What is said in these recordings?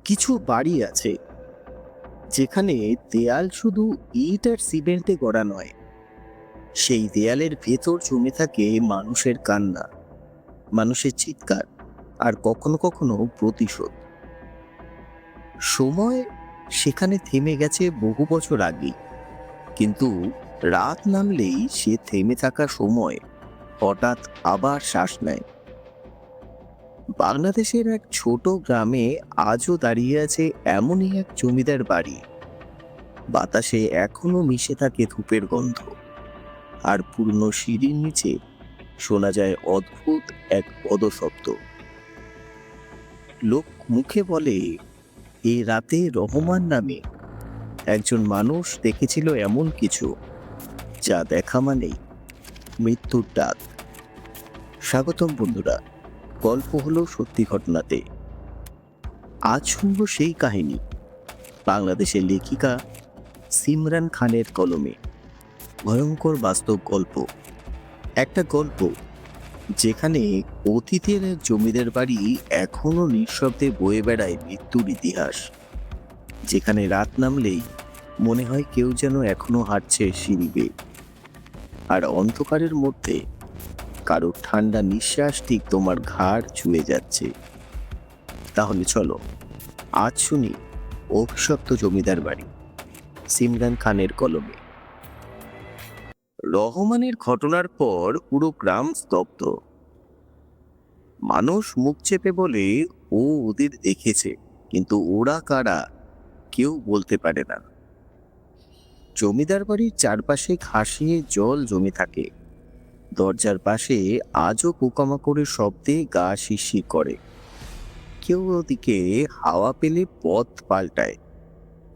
কিছু বাড়ি আছে যেখানে দেয়াল শুধু ইট আর সিমেন্টে গড়া নয়, সেই দেয়ালের ভেতর জমে থাকে মানুষের কান্না, মানুষের চিৎকার, আর কখনো কখনো প্রতিশোধ। সময় সেখানে থেমে গেছে বহু বছর আগে, কিন্তু রাত নামলেই সে থেমে থাকা সময় হঠাৎ আবার শ্বাস নেয়। বাংলাদেশের এক ছোট গ্রামে আজও দাঁড়িয়ে আছে এমনই এক জমিদার বাড়ি। বাতাসে এখনো মিশে থাকে ধূপের গন্ধ, আর পুরনো সিঁড়ির নিচে শোনা যায় অদ্ভুত এক পদশব্দ। লোক মুখে বলে এই রাতে রহমান নামে একজন মানুষ দেখেছিল এমন কিছু, যা দেখা মানেই মৃত্যুর ডাক। স্বাগতম বন্ধুরা, গল্প হলো সত্যি ঘটনাতে। আজ শুনব সেই কাহিনী, বাংলাদেশের লেখিকা সিমরান খানের কলমে। ভয়ঙ্কর বাস্তব গল্প, একটা গল্প যেখানে অতীতের এক জমিদার বাড়ি এখনো নিঃশব্দে বয়ে বেড়ায় মৃত্যুর ইতিহাস, যেখানে রাত নামলেই মনে হয় কেউ যেন এখনো হাঁটছে সিঁড়ি বেয়ে, আর অন্ধকারের মধ্যে কারোর ঠান্ডা নিঃশ্বাস ঠিক তোমার ঘাড় ছুঁয়ে যাচ্ছে। তাহলে চলো আজ শুনি অভিশপ্ত জমিদার বাড়ি, সিমরান খানের কলমে। রহমানের ঘটনার পর পুরো গ্রাম স্তব্ধ। মানুষ মুখ চেপে বলে ও ওদের দেখেছে, কিন্তু ওরা কারা কেউ বলতে পারে না। জমিদার বাড়ির চারপাশে ঘাসিয়ে জল জমে থাকে, দরজার পাশে আজও পোকামাকড়ের শব্দে গা শিরশির করে। কেউ ওদিকে হাওয়া পেলে পথ পাল্টায়,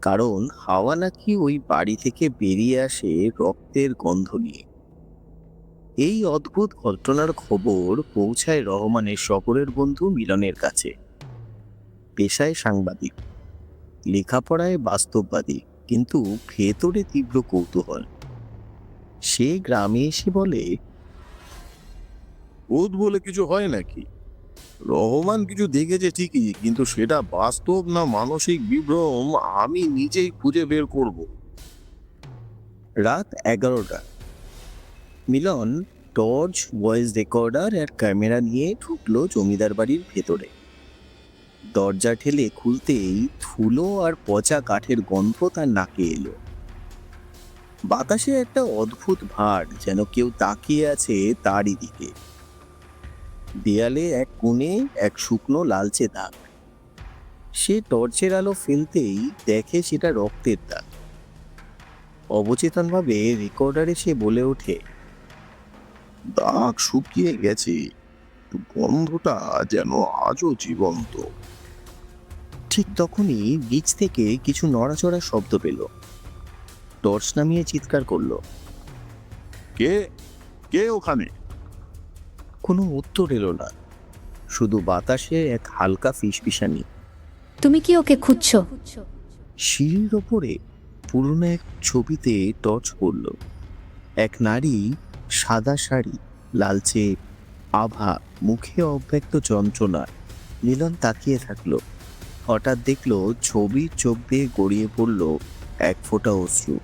কারণ হাওয়া নাকি ওই বাড়ি থেকে বেরিয়ে আসে রক্তের গন্ধ নিয়ে। এই অদ্ভুত ঘটনার খবর পৌঁছায় রহমানের শহরের বন্ধু মিলনের কাছে। পেশায় সাংবাদিক, লেখাপড়ায় বাস্তববাদী, কিন্তু ভেতরে তীব্র কৌতূহল। সে গ্রামে এসে বলে, ভূত বলে কিছু হয় নাকি? রহমান কিছু দেখেছে ঠিকই, কিন্তু সেটা বাস্তব না মানসিক বিভ্রম আমি নিজেই খুঁজে বের করব। রাত 11টা। মিলন টর্চ, ভয়েস রেকর্ডার আর ক্যামেরা নিয়ে ঢুকলো জমিদার বাড়ির ভেতরে। দরজা ঠেলে খুলতেই ধুলো আর পচা কাঠের গন্ধ তার নাকে এলো। বাতাসে একটা অদ্ভুত ভার, যেন কেউ তাকিয়ে আছে তারই দিকে। দেয়ালে এক কোণে এক শুকনো লালচে দাগ। সে টর্চের আলো ফেলতেই দেখে সেটা রক্তের দাগ। অবচেতনভাবে রেকর্ডারে সে বলে ওঠে, দাগ শুকিয়ে গেছে, গন্ধটা যেন আজও জীবন্ত। ঠিক তখনই নিচ থেকে কিছু নড়াচড়ার শব্দ পেল। টর্চ নামিয়ে চিৎকার করলো। কে কে ওখানে? কোনো উত্তর এলো না, শুধু বাতাসে এক হালকা ফিসফিসানি। তুমি কি ওকে খুঁজছো? সিঁড়ির ওপরে পুরনো এক ছবিতে টর্চ পড়ল। এক নারী, সাদা শাড়ি, লালচে আভা, মুখে অব্যক্ত যন্ত্রণা। মিলন তাকিয়ে থাকলো। হঠাৎ দেখলো ছবির চোখ দিয়ে গড়িয়ে পড়ল এক ফোঁটা অশ্রু।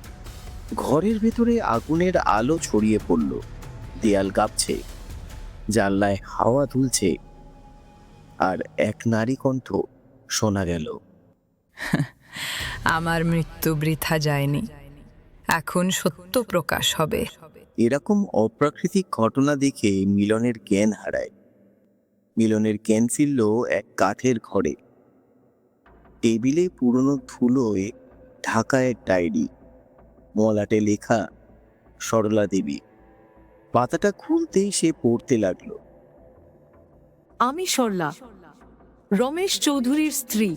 ঘরের ভেতরে আগুনের আলো ছড়িয়ে পড়ল, দেয়াল কাঁপছে, জানলায় হাওয়া দুলছে, আর এক নারী কণ্ঠ শোনা গেল, আমার মৃত্যু বৃথা যায়নি, এখন সত্য প্রকাশ হবে। এরকম অপ্রাকৃতিক ঘটনা দেখে মিলনের জ্ঞান হারায়। মিলনের জ্ঞান ফিরল এক কাঠের ঘরে। টেবিলে পুরনো ধুলোয় ঢাকা এক ডায়েরি, মলাটে লেখা সরলা দেবী। পাতাটা খুলতেই সে পড়তে লাগলো। আমি সরলা, রমেশ চৌধুরীর স্ত্রী,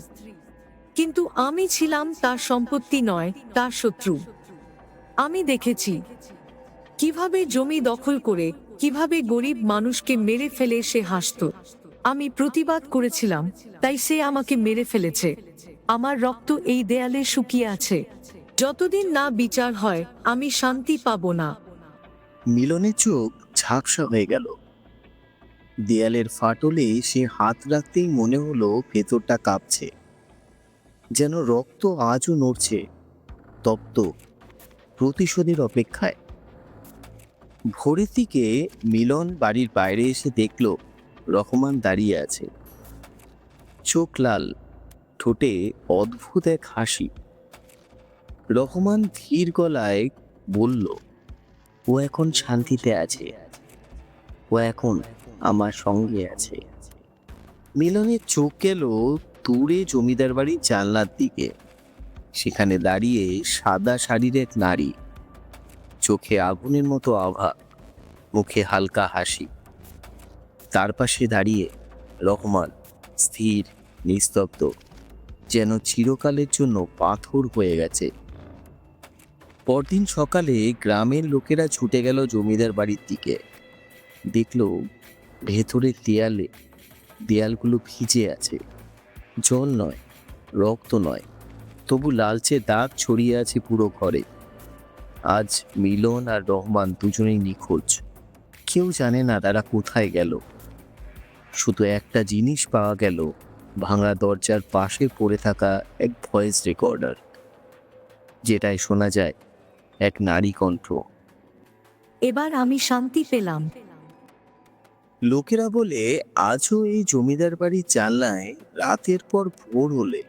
কিন্তু আমি ছিলাম তার সম্পত্তি নয়, তার শত্রু। আমি দেখেছি কিভাবে জমি দখল করে, কিভাবে গরিব মানুষকে মেরে ফেলে সে হাসতো। আমি প্রতিবাদ করেছিলাম, তাই সে আমাকে মেরে ফেলেছে। আমার রক্ত এই দেয়ালে শুকিয়ে আছে। যতদিন না বিচার হয়, আমি শান্তি পাবো না। মিলনের চোখ ঝাপসা হয়ে গেল। দেয়ালের ফাটলে সে হাত রাখতেই মনে হলো ভেতরটা কাঁপছে। যেন রক্ত আজও নড়ছে, তপ্ত, প্রতিশোধের অপেক্ষায়। ভোরের দিকে মিলন বাড়ির বাইরে এসে দেখল রহমান দাঁড়িয়ে আছে, চোখ লাল, ঠোঁটে অদ্ভুত এক হাসি। রহমান ধীর গলায় বলল, ও এখন শান্তিতে আছে, ও এখন আমার সঙ্গে আছে। মিলনের চোখ গেল দূরে জমিদার বাড়ির জানলার দিকে। সেখানে দাঁড়িয়ে সাদা শাড়ির এক নারী, চোখে আগুনের মতো আভা, মুখে হালকা হাসি। তার পাশে দাঁড়িয়ে রহমান, স্থির, নিস্তব্ধ, যেন চিরকালের জন্য পাথর হয়ে গেছে। পরদিন সকালে গ্রামের লোকেরা ছুটে গেল জমিদার বাড়ির দিকে। দেখল ভেতরের দেয়ালগুলো ভিজে আছে, জল নয়, রক্ত নয়, তবু লালচে দাগ ছড়িয়ে আছে পুরো ঘরে। আজ মিলন আর রহমান দুজনেই নিখোঁজ। কেউ জানে না তারা কোথায় গেল। শুধু একটা জিনিস পাওয়া গেল, ভাঙা দরজার পাশে পড়ে থাকা এক ভয়েস রেকর্ডার, যেটায় শোনা যায় এক নারী কণ্ঠ। এবার আমি শান্তি পেলাম। লোকেরা বলে আজও এই জমিদার বাড়ির জানলায় রাতের পর ভোর হলে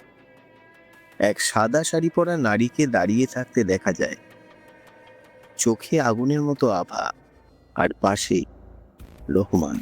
এক সাদা শাড়ি পরা নারীকে দাঁড়িয়ে থাকতে দেখা যায়, চোখে আগুনের মতো আভা, আর পাশে রহমান।